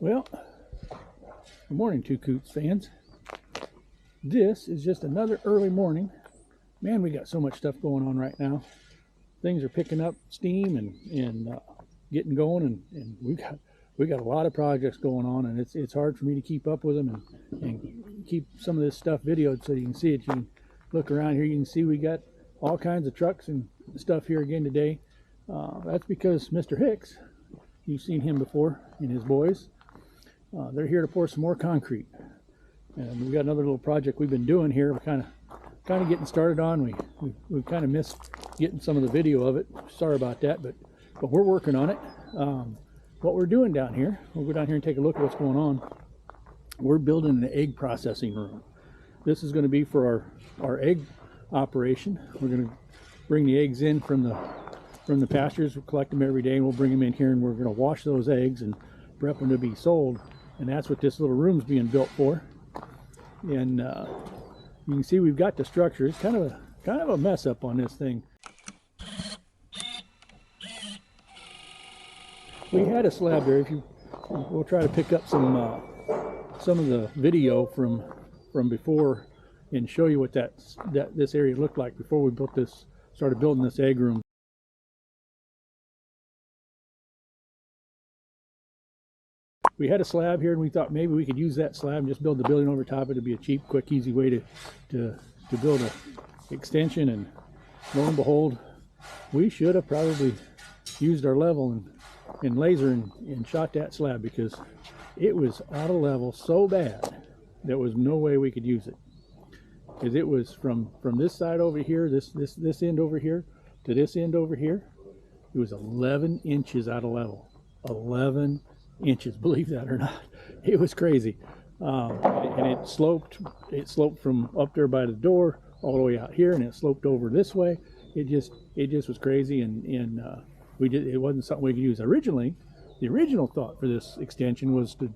Well, good morning, Two Coots fans. This is just another early morning. Man, we got so much stuff going on right now. Things are picking up steam and getting going, and we got a lot of projects going on, and it's hard for me to keep up with them and keep some of this stuff videoed so you can see it. You can look around here, you can see we got all kinds of trucks and stuff here again today. That's because Mr. Hicks, you've seen him before, and his boys. They're here to pour some more concrete, and we've got another little project we've been doing here. We're kind of getting started on. We kind of missed getting some of the video of it. Sorry about that, but we're working on it. What we're doing down here, we'll go down here and take a look at what's going on. We're building an egg processing room. This is going to be for our egg operation. We're going to bring the eggs in from the pastures. We'll collect them every day, and we'll bring them in here, and we're going to wash those eggs and prep them to be sold. And that's what this little room's being built for. And you can see we've got the structure. It's kind of a mess up on this thing. We had a slab there. We'll try to pick up some of the video from before and show you what this area looked like before we started building this egg room. We had a slab here, and we thought maybe we could use that slab and just build the building over top of it. It'd be a cheap, quick, easy way to build an extension. And lo and behold, we should have probably used our level and laser and shot that slab, because it was out of level so bad there was no way we could use it. Because it was from this side over here, this end over here, to this end over here, it was 11 inches out of level. 11 inches, believe that or not. It was crazy. And it sloped from up there by the door all the way out here, and it sloped over this way. It just was crazy, and it wasn't something we could use. Originally, the original thought for this extension was to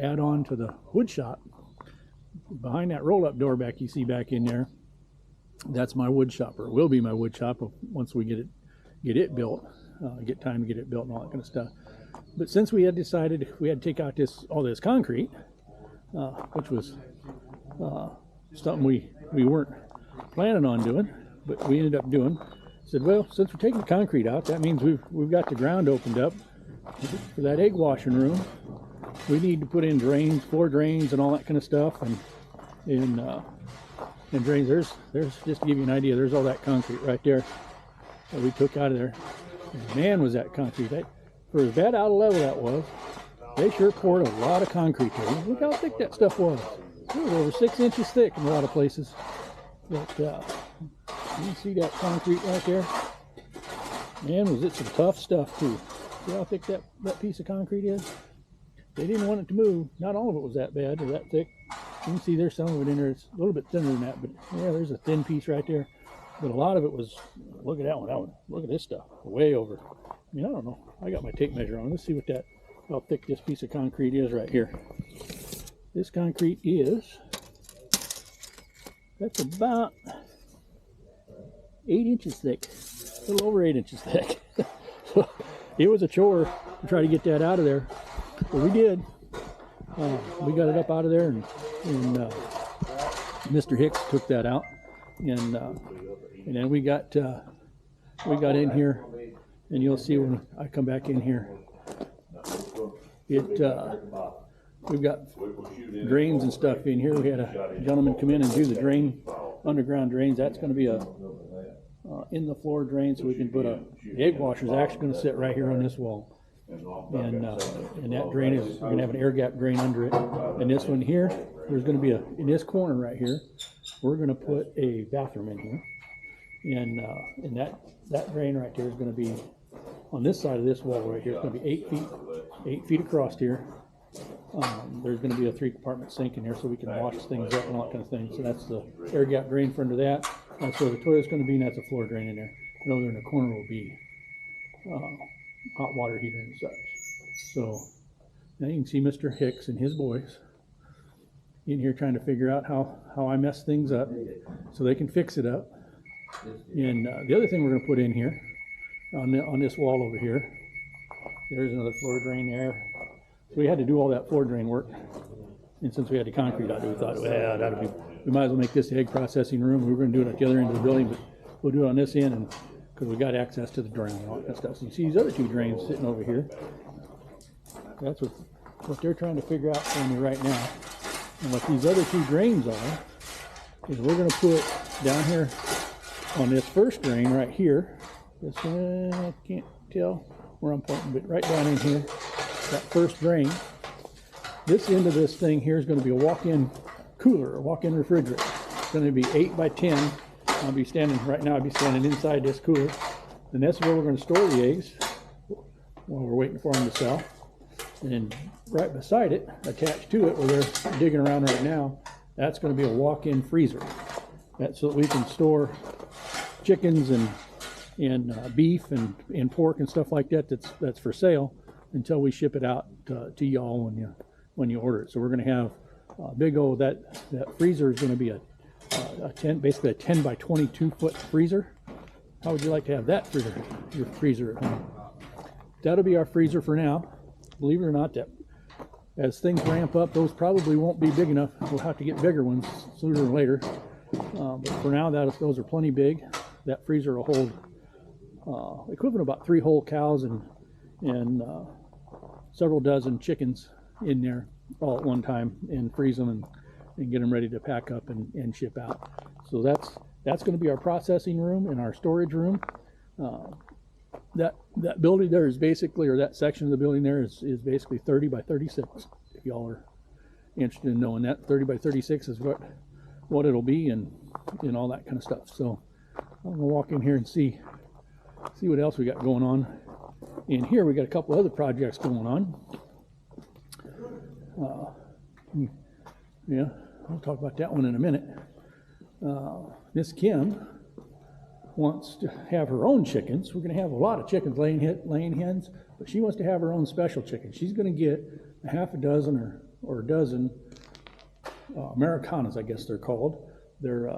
add on to the wood shop. Behind that roll-up door back you see back in there, that's my wood shop, or it will be my wood shop once we get it built, get time to get it built and all that kind of stuff. But since we had decided we had to take out all this concrete, which was something we weren't planning on doing, but we ended up doing, said, well, since we're taking the concrete out, that means we've got the ground opened up for that egg washing room. We need to put in drains, floor drains, and all that kind of stuff, and drains. There's just to give you an idea, there's all that concrete right there that we took out of there. And man, was that concrete! For as bad out of level that was, they sure poured a lot of concrete there. Look how thick that stuff was. It was over 6 inches thick in a lot of places. But you can see that concrete right there. Man, was it some tough stuff too. See how thick that piece of concrete is? They didn't want it to move. Not all of it was that bad or that thick. You can see there's some of it in there. It's a little bit thinner than that, but yeah, there's a thin piece right there. But a lot of it was, look at that one, look at this stuff, way over. I mean, I don't know. I got my tape measure on. Let's see how thick this piece of concrete is right here. This concrete that's about 8 inches thick, a little over 8 inches thick. So it was a chore to try to get that out of there, but we did. We got it up out of there, and Mr. Hicks took that out, and then we got in here, and you'll see when I come back in here, we've got drains and stuff in here. We had a gentleman come in and do the underground drains. That's going to be a in the floor drain, so we can put the egg washer is actually going to sit right here on this wall. And that drain is, we're going to have an air gap drain under it. And this one here, there's going to be in this corner right here, we're going to put a bathroom in here. And that drain right there is going to be on this side of this wall right here. It's going to be 8 feet across here. There's going to be a 3-compartment sink in here so we can wash things up and all that kind of thing. So that's the air gap drain for under that. That's where the toilet's going to be, and that's a floor drain in there. And over in the corner will be hot water heater and such. So now you can see Mr. Hicks and his boys in here trying to figure out how I mess things up so they can fix it up. And the other thing we're going to put in here on this wall over here, there's another floor drain there. we had to do all that floor drain work. And since we had the concrete out there, we thought, well, we might as well make this the egg processing room. We were going to do it at the other end of the building, but we'll do it on this end, and because we got access to the drain and all that stuff. So you see these other two drains sitting over here. That's what they're trying to figure out for me right now. And what these other two drains are is we're going to put down here on this first drain right here. This one, I can't tell where I'm pointing, but right down in here, that first drain. This end of this thing here is going to be a walk-in cooler, a walk-in refrigerator. It's going to be 8 by 10. I'll be standing inside this cooler. And that's where we're going to store the eggs while we're waiting for them to sell. And then right beside it, attached to it, where they're digging around right now, that's going to be a walk-in freezer. That's so that we can store chickens and beef and pork and stuff like that that's for sale until we ship it out to y'all when you order it. So we're going to have a big old, that freezer is going to be basically a 10 by 22 foot freezer. How would you like to have that for your freezer at home? That'll be our freezer for now. Believe it or not, that as things ramp up, those probably won't be big enough. We'll have to get bigger ones sooner or later. But for now, those are plenty big. That freezer will hold equivalent of about 3 whole cows and several dozen chickens in there all at one time, and freeze them and get them ready to pack up and ship out. So that's going to be our processing room and our storage room. That building there is basically, or that section of the building there is basically 30 by 36. If y'all are interested in knowing that, 30 by 36 is what it'll be, and all that kind of stuff. So I'm gonna walk in here and see what else we got going on. In here we got a couple other projects going on. Yeah, I'll talk about that one in a minute. Miss Kim wants to have her own chickens. We're going to have a lot of chickens laying hens, but she wants to have her own special chicken. She's going to get a half a dozen or a dozen Americanas, I guess they're called. They're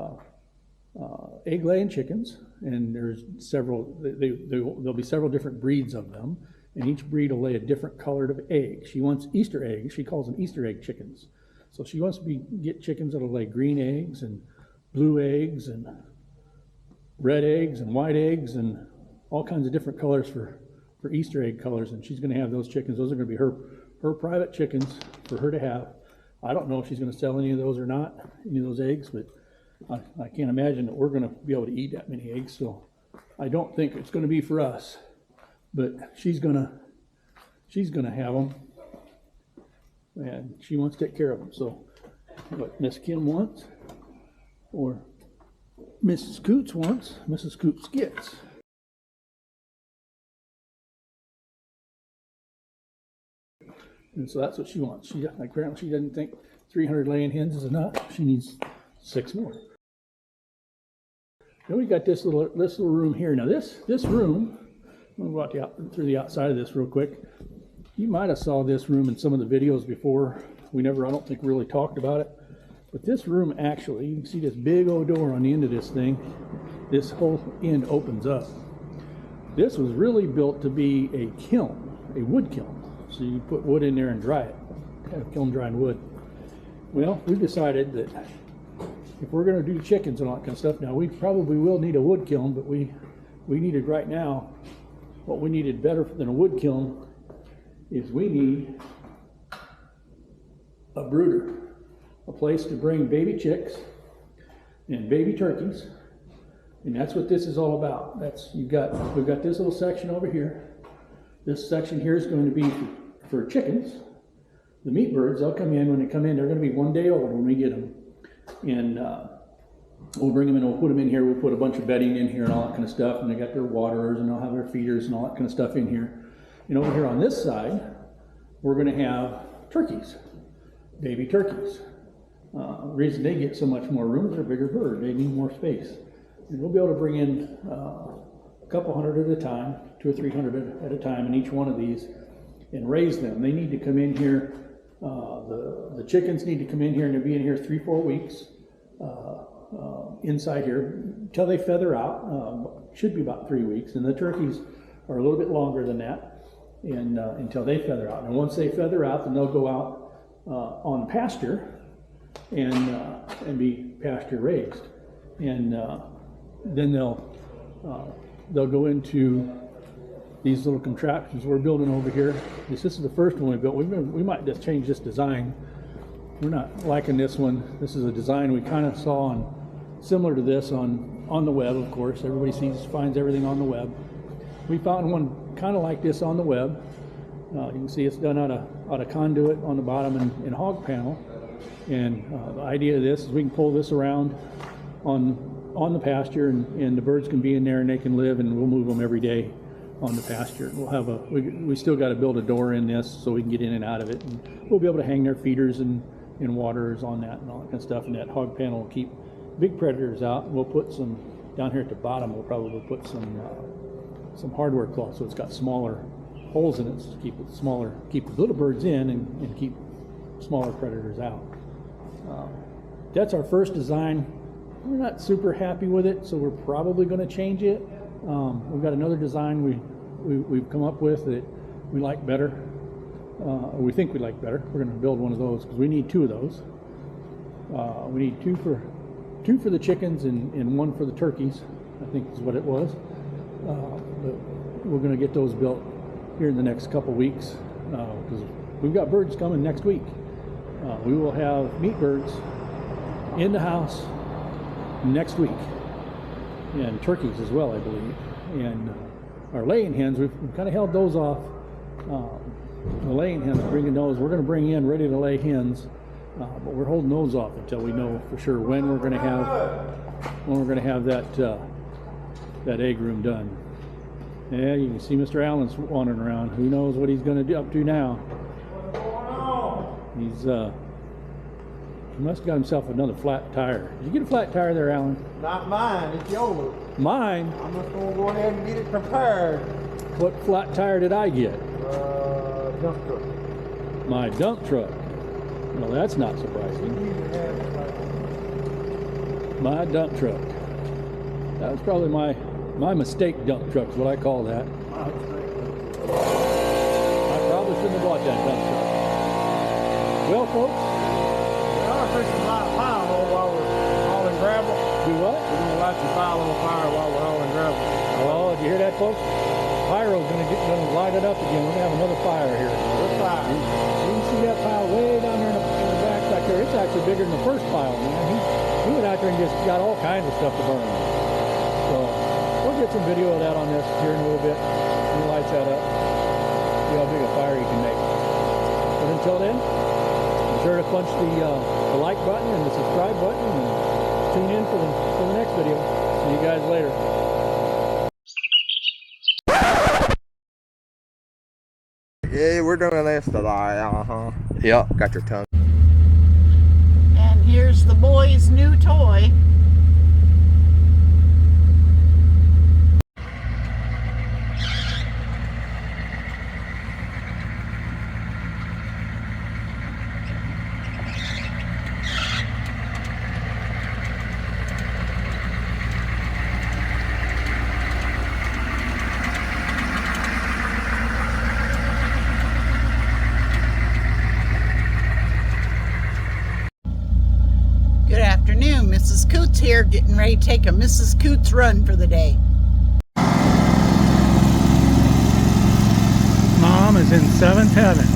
egg-laying chickens, and there's several. There'll be several different breeds of them, and each breed will lay a different colored of egg. She wants Easter eggs. She calls them Easter egg chickens. So she wants to get chickens that'll lay green eggs and blue eggs and red eggs and white eggs and all kinds of different colors for Easter egg colors, and she's going to have those chickens. Those are going to be her private chickens for her to have. I don't know if she's going to sell any of those or not, any of those eggs, but I can't imagine that we're going to be able to eat that many eggs, so I don't think it's going to be for us. But she's going to have them, and she wants to take care of them. So what Miss Kim wants, or Mrs. Coots wants, Mrs. Coots gets. And so that's what she wants. Apparently she doesn't think 300 laying hens is enough. She needs 6 more. Then we got this little room here. Now this room, I'm going to go through the outside of this real quick. You might have saw this room in some of the videos before. I don't think we really talked about it. But this room actually, you can see this big old door on the end of this thing. This whole end opens up. This was really built to be a kiln, a wood kiln. So you put wood in there and dry it, kind of kiln dried wood. Well, we decided that if we're going to do chickens and all that kind of stuff, now we probably will need a wood kiln, but we needed right now, what we needed better than a wood kiln is we need a brooder. A place to bring baby chicks and baby turkeys, and that's what this is all about. We've got this little section over here. This section here is going to be for chickens. The meat birds, they'll come in. When they come in, they're going to be 1 day old when we get them, and we'll bring them in. We'll put them in here. We'll put a bunch of bedding in here and all that kind of stuff, and they got their waterers and they'll have their feeders and all that kind of stuff in here. And over here on this side, we're going to have turkeys, baby turkeys. The reason they get so much more room is they're a bigger bird. They need more space. And we'll be able to bring in a couple hundred at a time, 200 or 300 at a time in each one of these, and raise them. They need to come in here. The chickens need to come in here, and they'll be in here 3-4 weeks inside here until they feather out. Should be about 3 weeks, and the turkeys are a little bit longer than that. and until they feather out. And once they feather out, then they'll go out on pasture and be pasture raised, and then they'll go into these little contraptions we're building over here. This is the first one we built. We might just change this design. We're not liking this one. This is a design we kind of saw similar to this on the web, of course. Everybody finds everything on the web. We found one kind of like this on the web. You can see it's done out of conduit on the bottom and hog panel. And the idea of this is we can pull this around on the pasture, and the birds can be in there and they can live, and we'll move them every day on the pasture. We'll have we still got to build a door in this so we can get in and out of it, and we'll be able to hang their feeders and waterers on that and all that kind of stuff. And that hog panel will keep big predators out. We'll put some down here at the bottom. We'll probably put some hardware cloth so it's got smaller holes in it to keep it smaller, keep the little birds in and keep smaller predators out. That's our first design. We're not super happy with it, so we're probably going to change it. We've got another design we've come up with that we like better. We think we like better. We're going to build one of those because we need two of those. We need two for the chickens and one for the turkeys, I think is what it was. But we're going to get those built here in the next couple weeks because we've got birds coming next week. We will have meat birds in the house next week, and turkeys as well, I believe. And our laying hens, we've kind of held those off. The laying hens, bringing those, we're going to bring in ready to lay hens, but we're holding those off until we know for sure when we're going to have that egg room done. Yeah, you can see Mr. Allen's wandering around. Who knows what he's going to do up to now? He must have got himself another flat tire. Did you get a flat tire there, Alan? Not mine, it's yours. Mine? I'm just going to go ahead and get it prepared. What flat tire did I get? Dump truck. My dump truck. Well, that's not surprising. My dump truck. That was probably my mistake dump truck is what I call that. I probably shouldn't have bought that dump truck. Well, folks, We are fixing to light a pile while we're hauling gravel. do what? We're going to light the pile on fire while we're hauling gravel. Oh, did you hear that, folks? Pyro's gonna light it up again. We're gonna have another fire here. Good fire. You can see that pile way down there in the back there. It's actually bigger than the first pile, man. He went out there and just got all kinds of stuff to burn. So we'll get some video of that on this here in a little bit. He lights that up. See how big a fire you can make. But until then, be sure to punch the like button and the subscribe button and tune in for the next video. See you guys later. Yeah, we're doing this today, Yep. Got your tongue. And here's the boy's new toy. Good afternoon, Mrs. Coots here, getting ready to take a Mrs. Coots run for the day. Mom is in seventh heaven.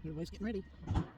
Everybody's getting ready.